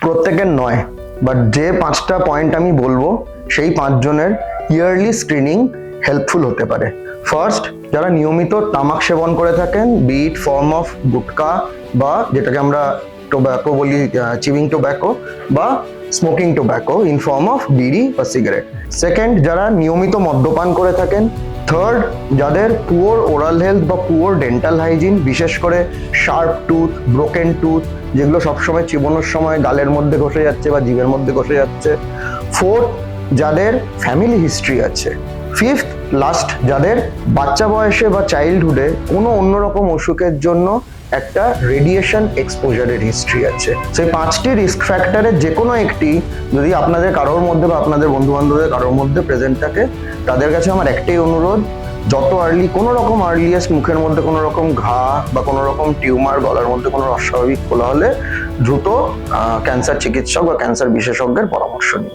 প্রত্যেকের নয়, বাট যে 5টা পয়েন্ট আমি বলবো সেই 5 জনের ইয়ারলি স্ক্রিনিং হেল্পফুল হতে পারে। ফার্স্ট, যারা নিয়মিত তামাক সেবন করে থাকেন, বি ইট ফর্ম অফ গুটকা বা যেটাকে আমরা টোব্যাকো বলি, চিউইং টোব্যাকো, বা smoking tobacco in form of বিড়ি বা সিগারেট। সেকেন্ড, যারা নিয়মিত মদ্যপান করে থাকেন। থার্ড, যাদের পুয়ার ওরাল হেলথ বা পুয়ার ডেন্টাল হাইজিন, বিশেষ করে শার্প টুথ, ব্রোকেন টুথ, যেগুলো সবসময় চিবোনোর সময় গালের মধ্যে ঘষে যাচ্ছে বা জিভের মধ্যে ঘষে যাচ্ছে। ফোর্থ, যাদের ফ্যামিলি হিস্ট্রি আছে। ফিফথ, লাস্ট, যাদের বাচ্চা বয়সে বা চাইল্ডহুডে কোনো অন্যরকম অসুখের জন্য একটা রেডিয়েশন এক্সপোজারের হিস্ট্রি আছে। সেই 5টি রিস্ক ফ্যাক্টরের যে কোনো একটি যদি আপনাদের কারোর মধ্যে বা আপনাদের বন্ধু বান্ধবদের কারোর মধ্যে প্রেজেন্ট থাকে, তাদের কাছে আমার একটাই অনুরোধ, যত আর্লি, কোনো রকম আর্লিয়েস্ট মুখের মধ্যে কোনো রকম ঘা বা কোনো রকম টিউমার, গলার মধ্যে কোনো অস্বাভাবিক ফোলা হলে দ্রুত ক্যান্সার চিকিৎসক বা ক্যান্সার বিশেষজ্ঞের পরামর্শ নিন।